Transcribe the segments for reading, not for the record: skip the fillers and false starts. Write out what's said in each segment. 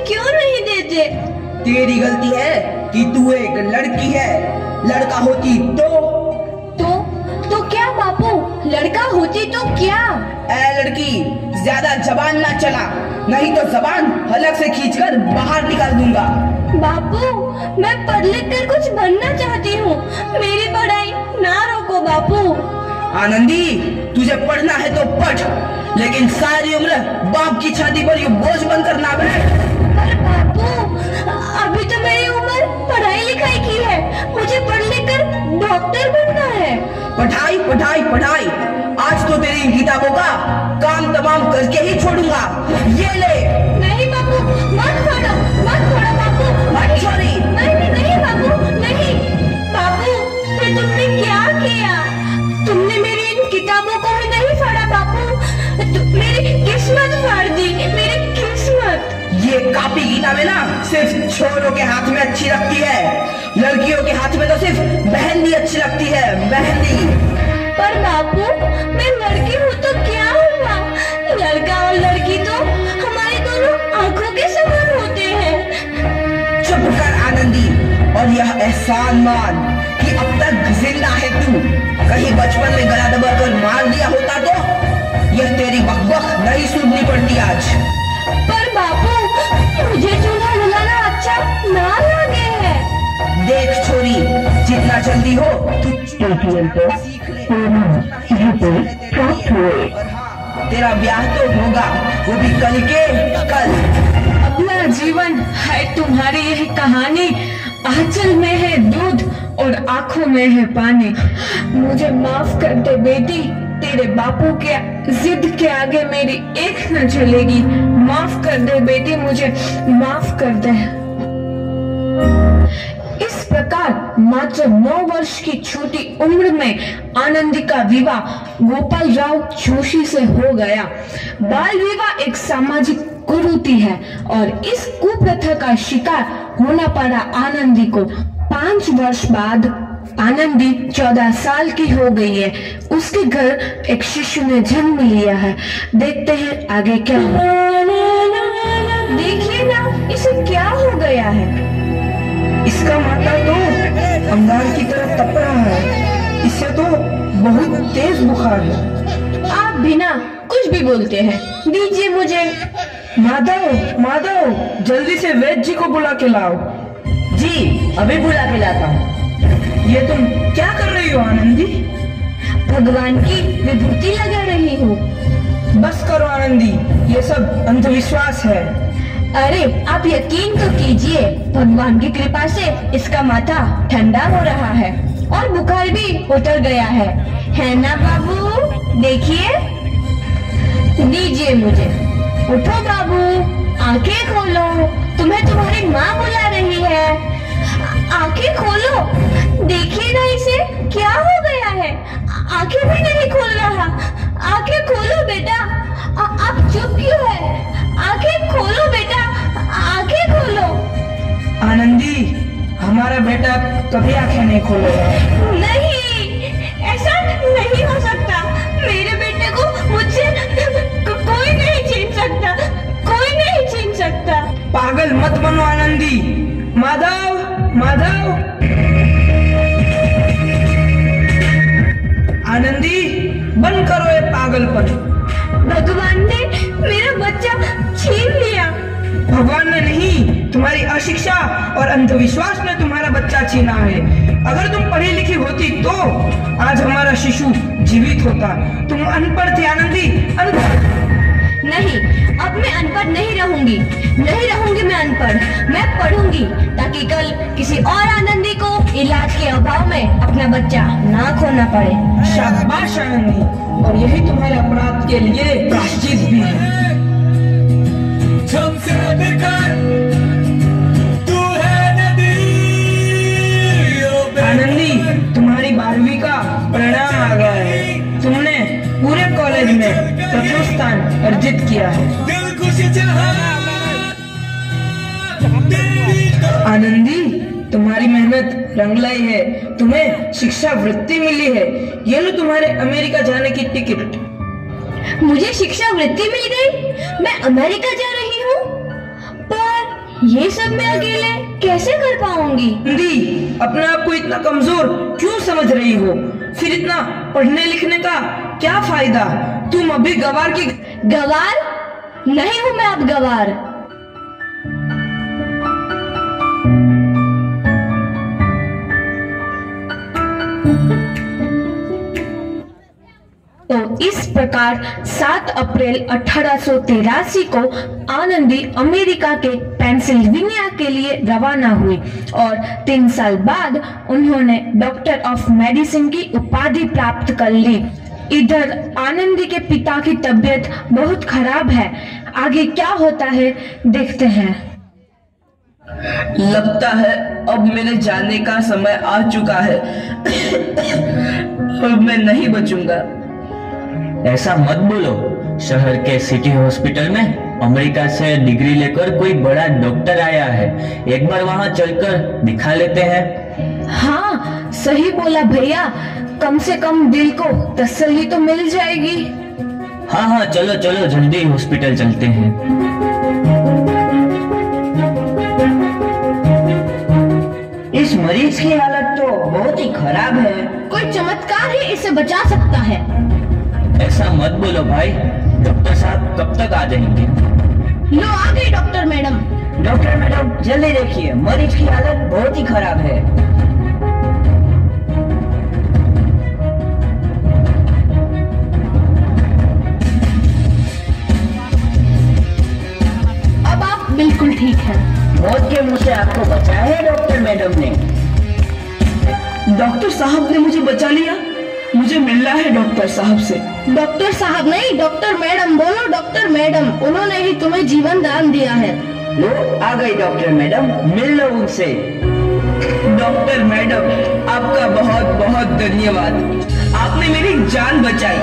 क्यों नहीं देते? तेरी गलती है कि तू एक लड़की है। लड़का होती तो क्या बापू? लड़का होती तो क्या? ए लड़की, ज्यादा जबान ना चला, नहीं तो जबान हलक से खींचकर बाहर निकाल दूंगा। बापू, मैं पढ़ लिख कर कुछ बनना चाहती हूँ, मेरी पढ़ाई ना रोको बापू। आनंदी, तुझे पढ़ना है तो पढ़, लेकिन सारी उम्र बाप की छाती पर ये बोझ बनकर ना बैठ। पर बापू, अभी तो मेरी उम्र पढ़ाई लिखाई की है, मुझे पढ़ लिख कर डॉक्टर बनना है। पढ़ाई पढ़ाई पढ़ाई, आज तो तेरी किताबों का काम तमाम करके ही छोड़ूंगा। ये ले। नहीं बापू, मत छोड़ो बापू, मत छोड़ी। नहीं बापू, नहीं। बापू, फिर तुमने क्या किया? तुमने मेरी इन किताबों को ही नहीं फाड़ा बापू, मेरी किस्मत फाड़ दी, मेरी किस्मत। ये कापी किताबें ना सिर्फ छोरों के हाथ में अच्छी लगती है, लड़कियों के हाथ में तो सिर्फ मेहंदी अच्छी लगती है, मेहंदी। पर बापू, मैं लड़की हूँ तो क्या हुआ? लड़का और लड़की तो हमारी दोनों आंखों के समान होते हैं। चुप कर आनंदी, और यह एहसान मान कि अब तक जिंदा है तू। कहीं बचपन में गला दबाकर मार दिया होता तो यह तेरी बकबक नहीं सुननी पड़ती आज। पर बापू, मुझे चूल्हा जलाना अच्छा ना लगे है। देख छोरी, जितना जल्दी हो तू सीख ले। और हाँ, तेरा ब्याह तो होगा, वो भी कल के कल। अपना जीवन है तुम्हारी यह कहानी, आंचल में है दूध और आंखों में है पानी। मुझे माफ कर दे बेटी, तेरे बापू के जिद के आगे मेरी एक न चलेगी। माफ कर दे बेटी, मुझे माफ कर दे। इस प्रकार मात्र 9 वर्ष की छोटी उम्र में आनंदी का विवाह गोपाल राव जोशी से हो गया। बाल विवाह एक सामाजिक कुरीति है और इस कुप्रथा का शिकार होना पड़ा आनंदी को। 5 वर्ष बाद आनंदी 14 साल की हो गई है। उसके घर एक शिशु ने जन्म लिया है। देखते हैं आगे क्या होगा। देखिए ना, इसे क्या हो गया है? इसका माथा तो अंगार की तरह तप रहा है। इसे तो बहुत तेज बुखार है। आप बिना कुछ भी बोलते हैं, दीजिए मुझे। माधव, जल्दी से वैद्य जी को बुला के लाओ। जी, अभी बुला के लाता हूँ। ये तुम क्या कर रही हो आनंदी? भगवान की विभूति लगा रही हूँ। बस करो आनंदी, ये सब अंधविश्वास है। अरे आप यकीन तो कीजिए, भगवान की कृपा से इसका माथा ठंडा हो रहा है और बुखार भी उतर गया है ना बाबू? देखिए, दीजिए मुझे। उठो बाबू, आंखें खोलो, तुम्हें तुम्हारी माँ बुला रही है। आंखें खोलो, देखिए ना इसे क्या हो गया है, आंखें भी नहीं खोल रहा। आंखें खोलो बेटा, आप चुप क्यों है? आंखें खोलो बेटा, आंखें खोलो। आनंदी, हमारा बेटा कभी आंखें नहीं खोलेगा। नहीं, ऐसा नहीं हो सकता। मेरे बेटे को मुझसे कोई नहीं छीन सकता, कोई नहीं छीन सकता। पागल मत बनो आनंदी। माधव, आनंदी, बंद करो ये पागलपन। भगवान ने मेरा बच्चा छीन लिया। भगवान ने नहीं, तुम्हारी अशिक्षा और अंधविश्वास ने तुम्हारा बच्चा छीना है। अगर तुम पढ़ी लिखी होती तो आज हमारा शिशु जीवित होता। तुम अनपढ़ थी आनंदी, अनपढ़। नहीं, अब मैं अनपढ़ नहीं रहूंगी मैं अनपढ़। मैं पढ़ूंगी ताकि कल किसी और आनंदी को इलाज के अभाव में अपना बच्चा ना खोना पड़े। शाबाश आनंदी, और यही तुम्हारे अपराध के लिए प्रायश्चित भी है। आनंदी, तुम्हारी 12वीं का परिणाम आ गया है। तुमने पूरे कॉलेज में प्रथम स्थान अर्जित किया है। आनंदी, तुम्हारी मेहनत रंग लाई है। तुम्हें शिक्षा वृत्ति मिली है। ये लो तुम्हारे अमेरिका जाने की टिकट। मुझे शिक्षा वृत्ति मिल गई, मैं अमेरिका जा रही हूँ। पर ये सब मैं अकेले कैसे कर पाऊंगी? दी, अपने आप को इतना कमजोर क्यों समझ रही हो? फिर इतना पढ़ने लिखने का क्या फायदा? तुम अभी गवार की गवार नहीं हूँ मैं अब गवार। तो इस प्रकार 7 अप्रैल 1883 को आनंदी अमेरिका के पेंसिल्वेनिया के लिए रवाना हुई और 3 साल बाद उन्होंने डॉक्टर ऑफ मेडिसिन की उपाधि प्राप्त कर ली। इधर आनंदी के पिता की तबीयत बहुत खराब है। आगे क्या होता है देखते हैं। लगता है अब मेरे जाने का समय आ चुका है। अब मैं नहीं बचूंगा। ऐसा मत बोलो। शहर के सिटी हॉस्पिटल में अमेरिका से डिग्री लेकर कोई बड़ा डॉक्टर आया है, एक बार वहां चलकर दिखा लेते हैं। हाँ सही बोला भैया, कम से कम दिल को तसल्ली तो मिल जाएगी। हाँ हाँ चलो चलो जल्दी हॉस्पिटल चलते हैं। इस मरीज की हालत तो बहुत ही खराब है। कोई चमत्कार ही इसे बचा सकता है। ऐसा मत बोलो भाई, डॉक्टर साहब कब तक आ जाएंगे? लो आ गई डॉक्टर मैडम। डॉक्टर मैडम जल्दी देखिए, मरीज की हालत बहुत ही खराब है। अब आप बिल्कुल ठीक हैं। मौत के मुंह से आपको बचाया है डॉक्टर मैडम ने। डॉक्टर साहब ने मुझे बचा लिया। मुझे मिलना है डॉक्टर साहब से। डॉक्टर साहब नहीं, डॉक्टर मैडम बोलो। डॉक्टर मैडम, उन्होंने ही तुम्हें जीवन दान दिया है। लो आ गई डॉक्टर मैडम, मिल लो उनसे। डॉक्टर मैडम आपका बहुत बहुत धन्यवाद। आपने मेरी जान बचाई।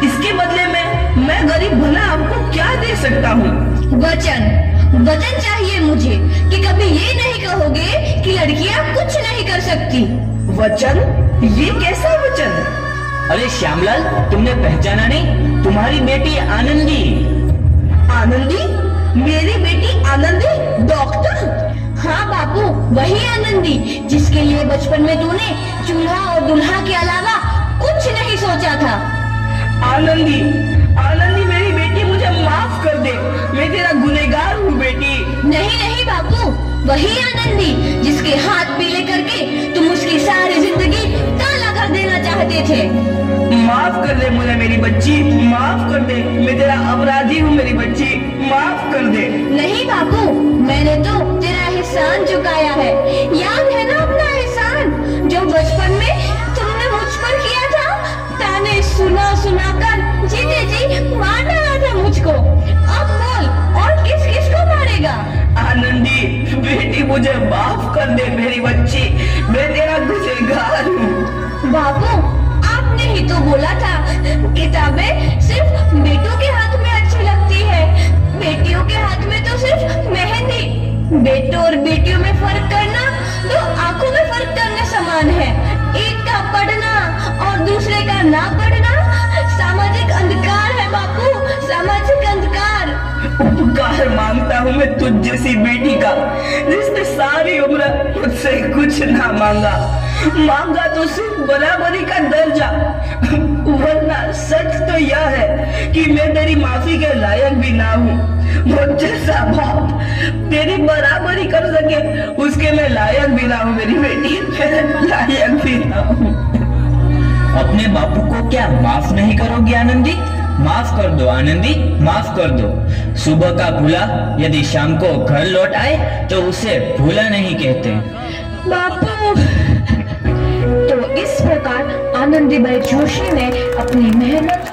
इसके बदले में मैं गरीब भला आपको क्या दे सकता हूँ? वचन चाहिए मुझे कि कभी ये नहीं कहोगे कि लड़कियाँ कुछ नहीं कर सकती। वचन? ये कैसा वचन? अरे श्यामलाल, तुमने पहचाना नहीं? तुम्हारी बेटी आनंदी। आनंदी? मेरी बेटी आनंदी? डॉक्टर? हाँ बापू, वही आनंदी जिसके लिए बचपन में तूने चूल्हा और दुल्हा के अलावा कुछ नहीं सोचा था। आनंदी, आनंदी मेरी बेटी, मुझे माफ कर दे। मैं तेरा गुनहगार हूँ बेटी। नहीं नहीं बापू, वही आनंदी जिसके हाथ पीले करके तुम उसकी सारी जिंदगी काला कर देना चाहते थे। माफ कर दे मुझे मेरी बच्ची, माफ कर दे। मैं तेरा अपराधी हूँ मेरी बच्ची, माफ कर दे। नहीं बापू, मैंने तो तेरा एहसान चुकाया है। याद है ना अपना एहसान जो बचपन में तुमने मुझ पर किया था? ताने सुना सुना कर जीते जी मार डाला था मुझको। अब बोल, और किस किस को मारेगा? आनंदी बेटी, मुझे माफ कर दे मेरी बच्ची, मैं तेरा गुनहगार हूँ। बापू, आपने ही तो बोला था किताबें सिर्फ बेटों के हाथ में अच्छी लगती है, बेटियों के हाथ में तो सिर्फ मेहंदी। बेटों और बेटियों में फर्क करना तो आंखों में फर्क करने समान है। एक का पढ़ना और दूसरे का ना पढ़ना सामाजिक अंधकार है बापू, सामाजिक अंधकार। उपकार मांगता हूँ मैं तुझ जैसी बेटी का, जिसने सारी उम्र मुझसे कुछ ना मांगा तो सिर्फ बराबरी का दर्जा। वरना सच तो यह है कि मैं तेरी माफी के लायक भी ना हूँ। मुझ जैसा बाप तेरी बराबरी कर सके उसके मैं लायक भी ना हूँ मेरी बेटी, मैं लायक भी ना हूँ। अपने बापू को क्या माफ नहीं करोगी आनंदी? माफ कर दो आनंदी, माफ कर दो। सुबह का भूला यदि शाम को घर लौट आए तो उसे भूला नहीं कहते। बापू। तो इस प्रकार आनंदीबाई जोशी ने अपनी मेहनत